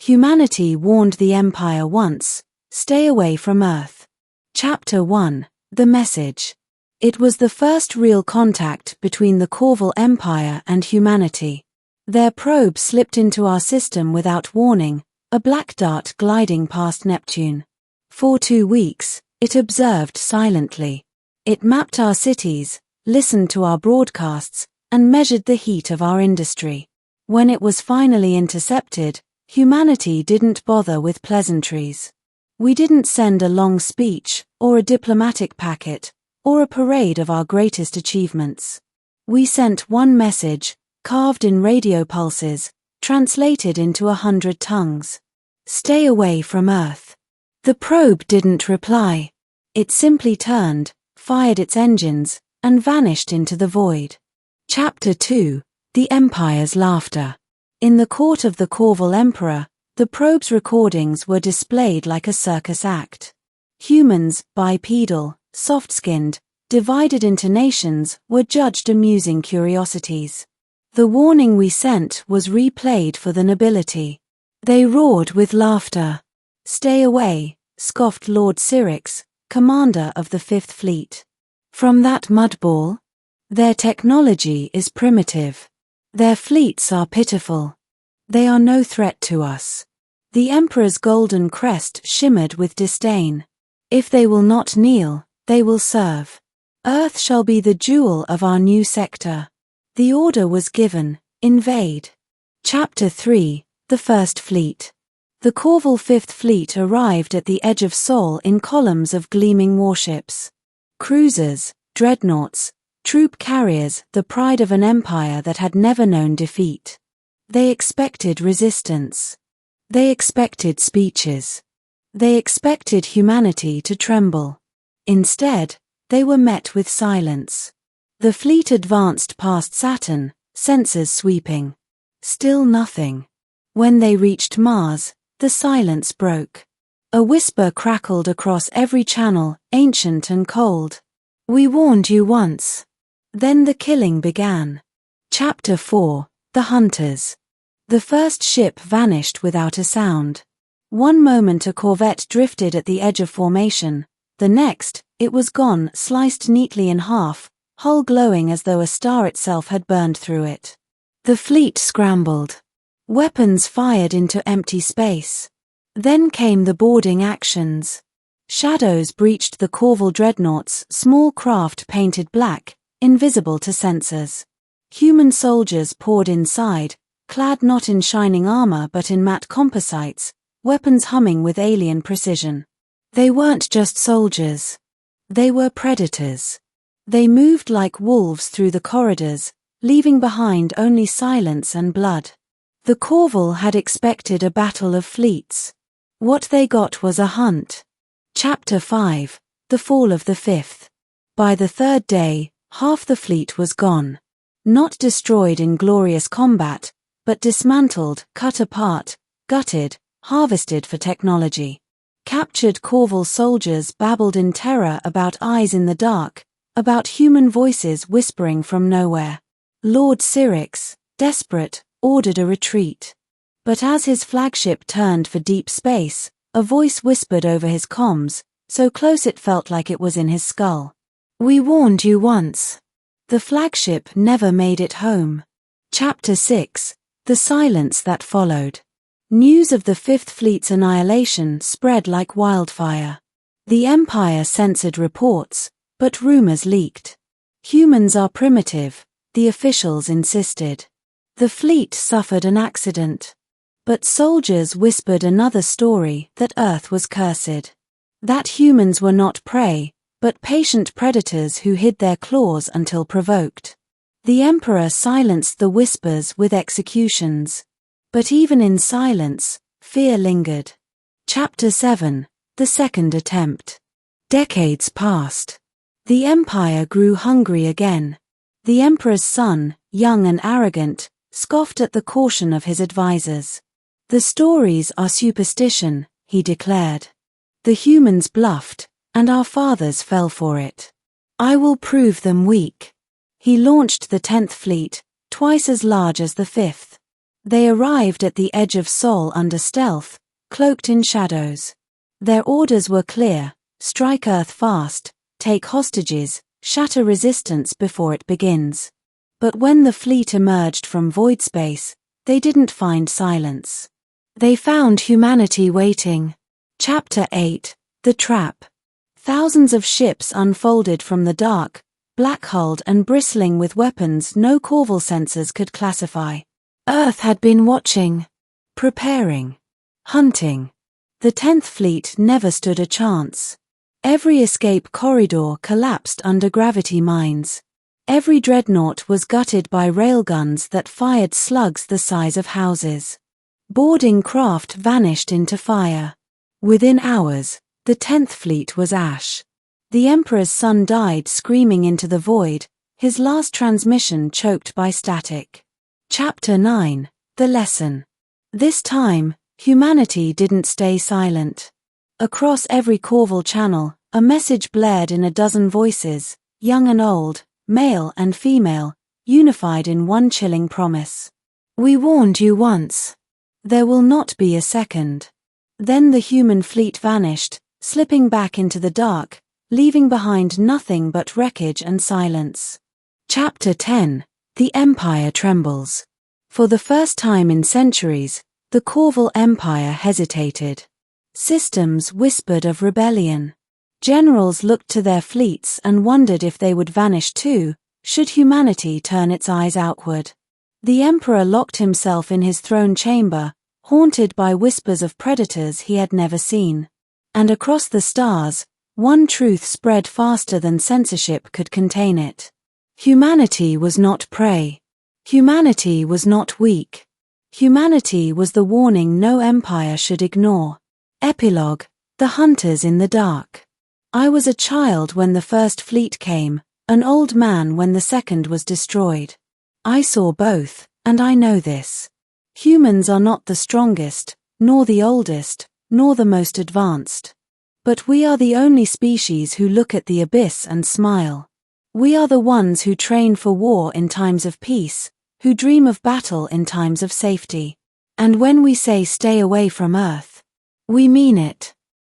Humanity warned the Empire once, stay away from Earth. Chapter 1. The Message. It was the first real contact between the Khorval Empire and humanity. Their probe slipped into our system without warning, a black dart gliding past Neptune. For 2 weeks, it observed silently. It mapped our cities, listened to our broadcasts, and measured the heat of our industry. When it was finally intercepted, humanity didn't bother with pleasantries. We didn't send a long speech, or a diplomatic packet, or a parade of our greatest achievements. We sent one message, carved in radio pulses, translated into 100 tongues. Stay away from Earth. The probe didn't reply. It simply turned, fired its engines, and vanished into the void. Chapter 2. The Empire's Laughter. In the court of the Khorval Emperor, the probe's recordings were displayed like a circus act. Humans, bipedal, soft-skinned, divided into nations, were judged amusing curiosities. The warning we sent was replayed for the nobility. They roared with laughter. Stay away, scoffed Lord Syrinx, commander of the Fifth Fleet. From that mudball? Their technology is primitive. Their fleets are pitiful. They are no threat to us. The Emperor's golden crest shimmered with disdain. If they will not kneel, they will serve. Earth shall be the jewel of our new sector. The order was given, invade. Chapter 3. The First Fleet. The Khorval Fifth Fleet arrived at the edge of Sol in columns of gleaming warships. Cruisers, dreadnoughts, troop carriers, the pride of an empire that had never known defeat. They expected resistance. They expected speeches. They expected humanity to tremble. Instead, they were met with silence. The fleet advanced past Saturn, sensors sweeping. Still nothing. When they reached Mars, the silence broke. A whisper crackled across every channel, ancient and cold. We warned you once. Then the killing began. Chapter 4. The Hunters. The first ship vanished without a sound. One moment a corvette drifted at the edge of formation, the next, it was gone, sliced neatly in half, hull glowing as though a star itself had burned through it. The fleet scrambled. Weapons fired into empty space. Then came the boarding actions. Shadows breached the Khorval dreadnoughts, small craft painted black, invisible to sensors. Human soldiers poured inside, clad not in shining armor but in matte composites, weapons humming with alien precision. They weren't just soldiers. They were predators. They moved like wolves through the corridors, leaving behind only silence and blood. The Khorval had expected a battle of fleets. What they got was a hunt. Chapter 5. The Fall of the Fifth. By the third day, half the fleet was gone. Not destroyed in glorious combat, but dismantled, cut apart, gutted, harvested for technology. Captured Khorval soldiers babbled in terror about eyes in the dark, about human voices whispering from nowhere. Lord Syrinx, desperate, ordered a retreat. But as his flagship turned for deep space, a voice whispered over his comms, so close it felt like it was in his skull. We warned you once. The flagship never made it home. Chapter 6. The Silence that Followed. News of the Fifth Fleet's annihilation spread like wildfire. The Empire censored reports, but rumors leaked. Humans are primitive, the officials insisted. The fleet suffered an accident. But soldiers whispered another story, that Earth was cursed. That humans were not prey, but patient predators who hid their claws until provoked. The Emperor silenced the whispers with executions. But even in silence, fear lingered. Chapter 7. The Second Attempt. Decades passed. The Empire grew hungry again. The Emperor's son, young and arrogant, scoffed at the caution of his advisors. The stories are superstition, he declared. The humans bluffed, and our fathers fell for it. I will prove them weak. He launched the 10th Fleet, twice as large as the 5th. They arrived at the edge of Sol under stealth, cloaked in shadows. Their orders were clear: strike Earth fast, take hostages, shatter resistance before it begins. But when the fleet emerged from void space, they didn't find silence. They found humanity waiting. Chapter 8: The Trap. Thousands of ships unfolded from the dark, black-hulled and bristling with weapons no Khorval sensors could classify. Earth had been watching, preparing, hunting. The 10th Fleet never stood a chance. Every escape corridor collapsed under gravity mines. Every dreadnought was gutted by railguns that fired slugs the size of houses. Boarding craft vanished into fire. Within hours, the 10th Fleet was ash. The Emperor's son died screaming into the void, his last transmission choked by static. Chapter 9: The Lesson. This time, humanity didn't stay silent. Across every Khorval channel, a message blared in a dozen voices, young and old, male and female, unified in one chilling promise. We warned you once. There will not be a second. Then the human fleet vanished, slipping back into the dark, leaving behind nothing but wreckage and silence. Chapter 10: The Empire Trembles. For the first time in centuries, the Khorval Empire hesitated. Systems whispered of rebellion. Generals looked to their fleets and wondered if they would vanish too, should humanity turn its eyes outward. The Emperor locked himself in his throne chamber, haunted by whispers of predators he had never seen. And across the stars, one truth spread faster than censorship could contain it. Humanity was not prey. Humanity was not weak. Humanity was the warning no empire should ignore. Epilogue: The Hunters in the Dark. I was a child when the first fleet came, an old man when the second was destroyed. I saw both, and I know this. Humans are not the strongest, nor the oldest, nor the most advanced. But we are the only species who look at the abyss and smile. We are the ones who train for war in times of peace, who dream of battle in times of safety. And when we say stay away from Earth, we mean it.